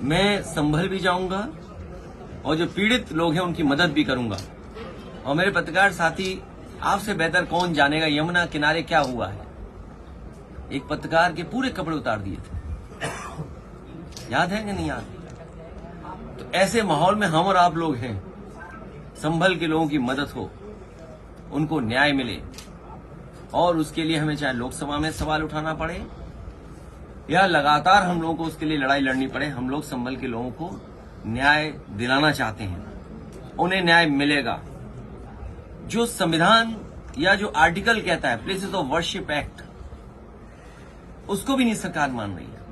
मैं संभल भी जाऊंगा और जो पीड़ित लोग हैं उनकी मदद भी करूंगा। और मेरे पत्रकार साथी, आपसे बेहतर कौन जानेगा यमुना किनारे क्या हुआ है। एक पत्रकार के पूरे कपड़े उतार दिए थे, याद है कि नहीं याद? तो ऐसे माहौल में हम और आप लोग हैं। संभल के लोगों की मदद हो, उनको न्याय मिले, और उसके लिए हमें चाहे लोकसभा में सवाल उठाना पड़े या लगातार हम लोगों को उसके लिए लड़ाई लड़नी पड़े, हम लोग संभल के लोगों को न्याय दिलाना चाहते हैं। उन्हें न्याय मिलेगा। जो संविधान या जो आर्टिकल कहता है प्लेसेस ऑफ वर्शिप एक्ट, उसको भी नहीं सरकार मान रही है।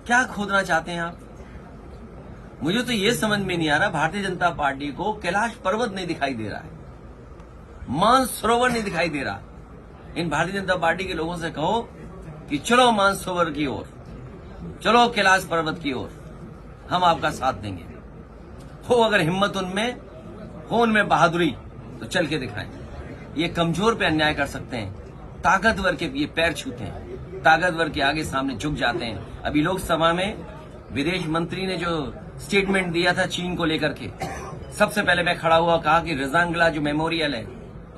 क्या खोदना चाहते हैं आप? मुझे तो ये समझ में नहीं आ रहा, भारतीय जनता पार्टी को कैलाश पर्वत नहीं दिखाई दे रहा है, मानसरोवर नहीं दिखाई दे रहा। इन भारतीय जनता पार्टी के लोगों से कहो कि चलो मानसरोवर की ओर, चलो कैलाश पर्वत की ओर, हम आपका साथ देंगे। हो अगर हिम्मत उनमें हो, उनमें बहादुरी, तो चल के दिखाएं। ये कमजोर पे अन्याय कर सकते हैं, ताकतवर के ये पैर छूते हैं, ताकतवर के आगे सामने झुक जाते हैं। अभी लोकसभा में विदेश मंत्री ने जो स्टेटमेंट दिया था चीन को लेकर के, सबसे पहले मैं खड़ा हुआ, कहा कि रिजांगला जो मेमोरियल है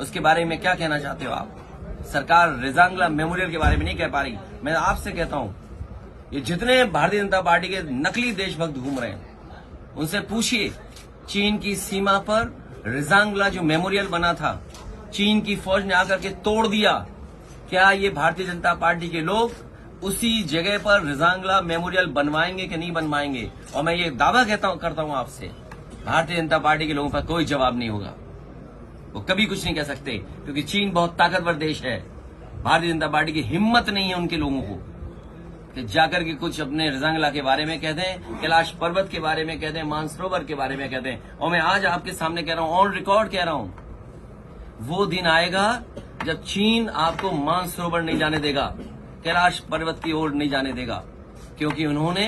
उसके बारे में क्या कहना चाहते हो आप? सरकार रिजांगला मेमोरियल के बारे में नहीं कह पा रही। मैं आपसे कहता हूं, ये जितने भारतीय जनता पार्टी के नकली देशभक्त घूम रहे हैं, उनसे पूछिए, चीन की सीमा पर रिजांगला जो मेमोरियल बना था, चीन की फौज ने आकर के तोड़ दिया। क्या ये भारतीय जनता पार्टी के लोग उसी जगह पर रिजांगला मेमोरियल बनवाएंगे कि नहीं बनवाएंगे? और मैं ये दावा करता हूं आपसे, भारतीय जनता पार्टी के लोगों पर कोई जवाब नहीं होगा। वो कभी कुछ नहीं कह सकते, क्योंकि चीन बहुत ताकतवर देश है। भारतीय जनता पार्टी की हिम्मत नहीं है उनके लोगों को कि जाकर के कुछ अपने रिजांगला के बारे में कह दें, कैलाश पर्वत के बारे में कह दें, मानसरोवर के बारे में कह दें। और मैं आज आपके सामने कह रहा हूं, ऑन रिकॉर्ड कह रहा हूं, वो दिन आएगा जब चीन आपको मानसरोवर नहीं जाने देगा, कैलाश पर्वत की ओर नहीं जाने देगा, क्योंकि उन्होंने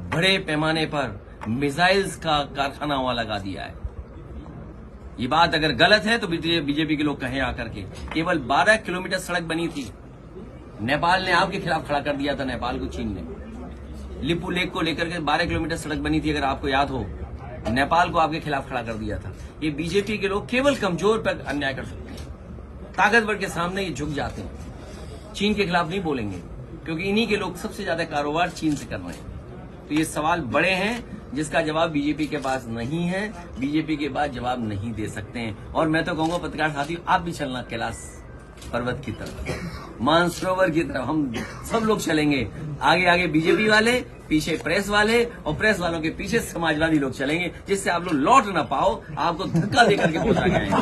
बड़े पैमाने पर मिसाइल्स का कारखाना वहां लगा दिया है। ये बात अगर गलत है तो बीजेपी के लोग कहें आकर के। केवल 12 किलोमीटर सड़क बनी थी, नेपाल ने आपके खिलाफ खड़ा कर दिया था। नेपाल को चीन ने लिपू लेक को लेकर के 12 किलोमीटर सड़क बनी थी, अगर आपको याद हो, नेपाल को आपके खिलाफ खड़ा कर दिया था। ये बीजेपी के लोग केवल कमजोर पर अन्याय कर सकते हैं, ताकतवर के सामने ये झुक जाते हैं। चीन के खिलाफ नहीं बोलेंगे, क्योंकि इन्हीं के लोग सबसे ज्यादा कारोबार चीन से कर रहे हैं। तो ये सवाल बड़े हैं जिसका जवाब बीजेपी के पास नहीं है, बीजेपी के पास जवाब नहीं दे सकते हैं। और मैं तो कहूंगा पत्रकार साथियों, आप भी चलना कैलाश पर्वत की तरफ, मानसरोवर की तरफ, हम सब लोग चलेंगे। आगे आगे बीजेपी वाले, पीछे प्रेस वाले, और प्रेस वालों के पीछे समाजवादी लोग चलेंगे, जिससे आप लोग लौट ना पाओ, आपको धक्का देकर के पहुंचा जाएंगे।